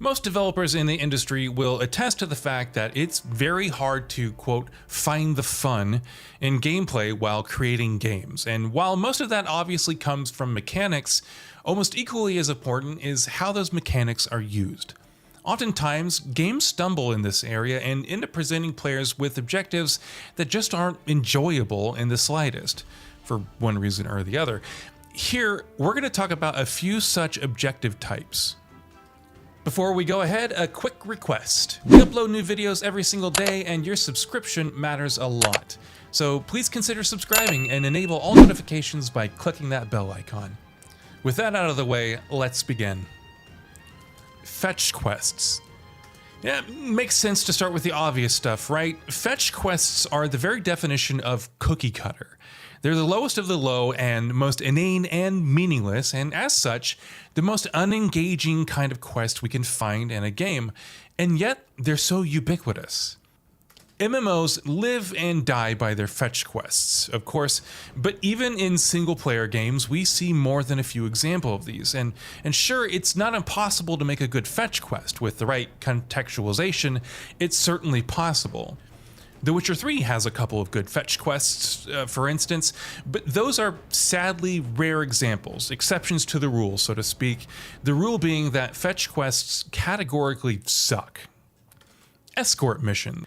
Most developers in the industry will attest to the fact that it's very hard to, quote, find the fun in gameplay while creating games. And while most of that obviously comes from mechanics, almost equally as important is how those mechanics are used. Oftentimes, games stumble in this area and end up presenting players with objectives that just aren't enjoyable in the slightest, for one reason or the other. Here, we're going to talk about a few such objective types. Before we go ahead, a quick request. We upload new videos every single day and your subscription matters a lot. So please consider subscribing and enable all notifications by clicking that bell icon. With that out of the way, let's begin. Fetch quests. Yeah, makes sense to start with the obvious stuff, right? Fetch quests are the very definition of cookie cutter. They're the lowest of the low and most inane and meaningless, and as such, the most unengaging kind of quest we can find in a game, and yet they're so ubiquitous. MMOs live and die by their fetch quests, of course, but even in single-player games, we see more than a few examples of these, and sure, it's not impossible to make a good fetch quest. With the right contextualization, it's certainly possible. The Witcher 3 has a couple of good fetch quests, for instance, but those are sadly rare examples, exceptions to the rule, so to speak, the rule being that fetch quests categorically suck. Escort mission.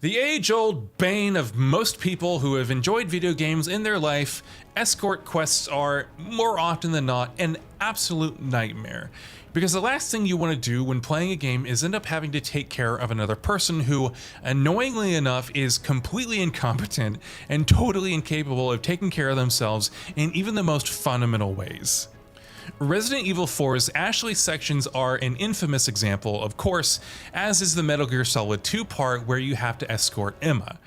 The age-old bane of most people who have enjoyed video games in their life, escort quests are, more often than not, an absolute nightmare. Because the last thing you want to do when playing a game is end up having to take care of another person who, annoyingly enough, is completely incompetent and totally incapable of taking care of themselves in even the most fundamental ways. Resident Evil 4's Ashley sections are an infamous example, of course, as is the Metal Gear Solid 2 part where you have to escort Emma.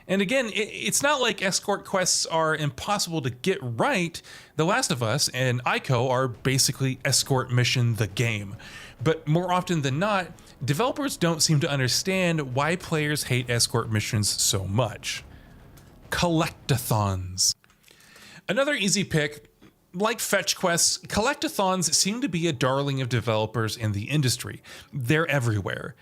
And again, it's not like escort quests are impossible to get right. The Last of Us and Ico are basically escort mission the game. But more often than not, developers don't seem to understand why players hate escort missions so much. Collectathons. Another easy pick. Like fetch quests, collectathons seem to be a darling of developers in the industry. They're everywhere,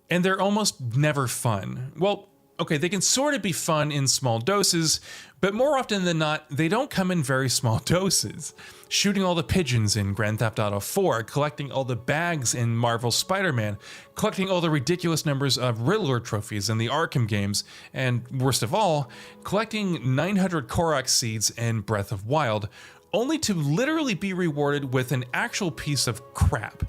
and they're almost never fun. Well, okay, they can sort of be fun in small doses, but more often than not, they don't come in very small doses. Shooting all the pigeons in Grand Theft Auto 4, collecting all the bags in Marvel's Spider-Man, collecting all the ridiculous numbers of Riddler trophies in the Arkham games, and worst of all, collecting 900 Korok seeds in Breath of Wild, only to literally be rewarded with an actual piece of crap.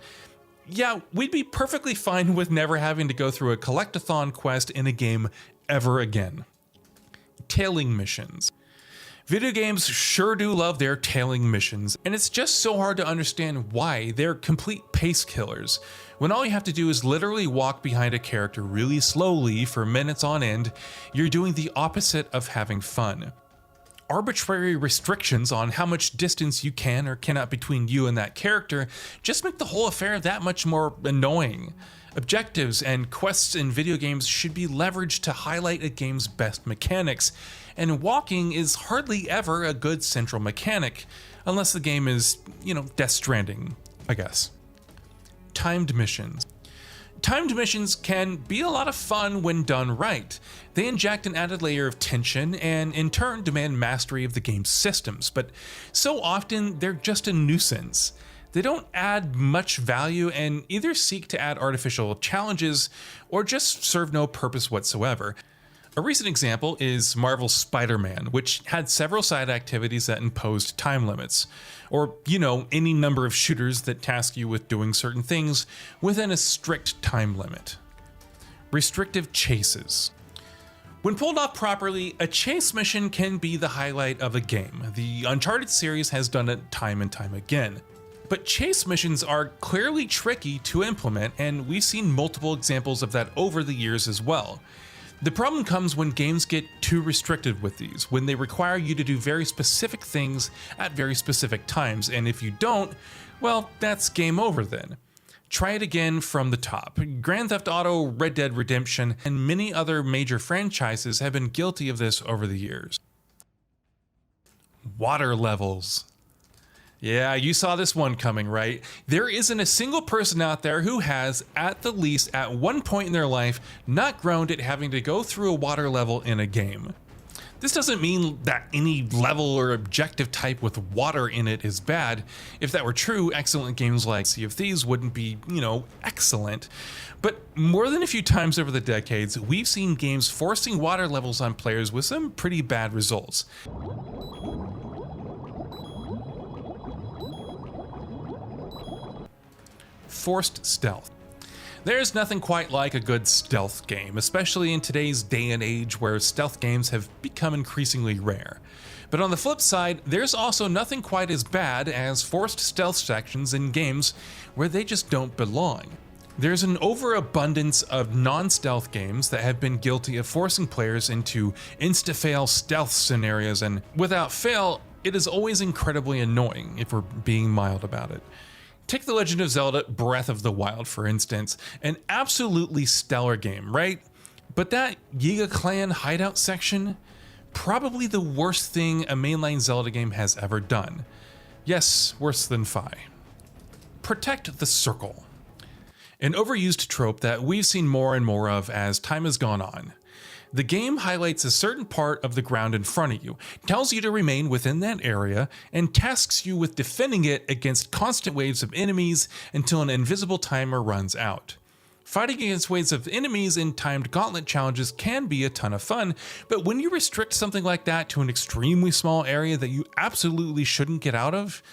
Yeah, we'd be perfectly fine with never having to go through a collectathon quest in a game ever again. Tailing missions. Video games sure do love their tailing missions, and it's just so hard to understand why. They're complete pace killers. When all you have to do is literally walk behind a character really slowly for minutes on end, you're doing the opposite of having fun. Arbitrary restrictions on how much distance you can or cannot between you and that character just make the whole affair that much more annoying. Objectives and quests in video games should be leveraged to highlight a game's best mechanics, and walking is hardly ever a good central mechanic, unless the game is, Death Stranding, I guess. Timed missions. Timed missions can be a lot of fun when done right. They inject an added layer of tension and in turn demand mastery of the game's systems, but so often they're just a nuisance. They don't add much value and either seek to add artificial challenges or just serve no purpose whatsoever. A recent example is Marvel's Spider-Man, which had several side activities that imposed time limits, or, any number of shooters that task you with doing certain things within a strict time limit. Restrictive chases. When pulled off properly, a chase mission can be the highlight of a game. The Uncharted series has done it time and time again. But chase missions are clearly tricky to implement, and we've seen multiple examples of that over the years as well. The problem comes when games get too restricted with these, when they require you to do very specific things at very specific times, and if you don't, well, that's game over then. Try it again from the top. Grand Theft Auto, Red Dead Redemption, and many other major franchises have been guilty of this over the years. Water levels. Yeah, you saw this one coming, right? There isn't a single person out there who has, at the least at one point in their life, not groaned at having to go through a water level in a game. This doesn't mean that any level or objective type with water in it is bad. If that were true, excellent games like Sea of Thieves wouldn't be, excellent. But more than a few times over the decades, we've seen games forcing water levels on players with some pretty bad results. Forced stealth. There's nothing quite like a good stealth game, especially in today's day and age where stealth games have become increasingly rare. But on the flip side, there's also nothing quite as bad as forced stealth sections in games where they just don't belong. There's an overabundance of non-stealth games that have been guilty of forcing players into insta-fail stealth scenarios, and without fail, it is always incredibly annoying if we're being mild about it. Take The Legend of Zelda Breath of the Wild, for instance, an absolutely stellar game, right? But that Yiga Clan hideout section, probably the worst thing a mainline Zelda game has ever done. Yes, worse than Fi. Protect the Circle. An overused trope that we've seen more and more of as time has gone on. The game highlights a certain part of the ground in front of you, tells you to remain within that area, and tasks you with defending it against constant waves of enemies until an invisible timer runs out. Fighting against waves of enemies in timed gauntlet challenges can be a ton of fun, but when you restrict something like that to an extremely small area that you absolutely shouldn't get out of,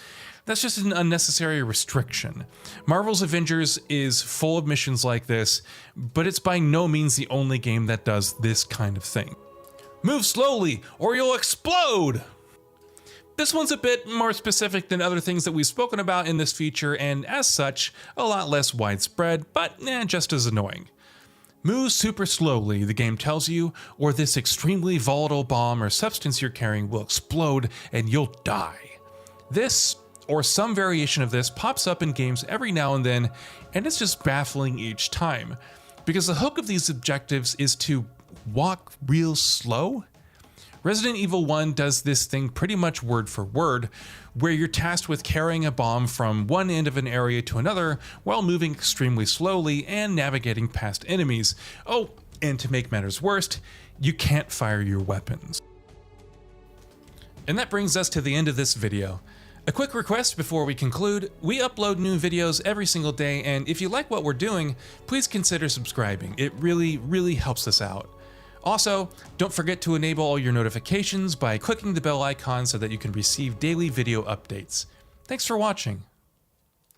that's just an unnecessary restriction. Marvel's Avengers is full of missions like this, but it's by no means the only game that does this kind of thing. Move slowly or you'll explode! This one's a bit more specific than other things that we've spoken about in this feature, and as such, a lot less widespread, but just as annoying. Move super slowly, the game tells you, or this extremely volatile bomb or substance you're carrying will explode and you'll die. This, or some variation of this, pops up in games every now and then, and it's just baffling each time. Because the hook of these objectives is to walk real slow. Resident Evil 1 does this thing pretty much word for word, where you're tasked with carrying a bomb from one end of an area to another while moving extremely slowly and navigating past enemies. Oh, and to make matters worse, you can't fire your weapons. And that brings us to the end of this video. A quick request before we conclude: we upload new videos every single day, and if you like what we're doing, please consider subscribing. It really helps us out. Also, don't forget to enable all your notifications by clicking the bell icon so that you can receive daily video updates. Thanks for watching.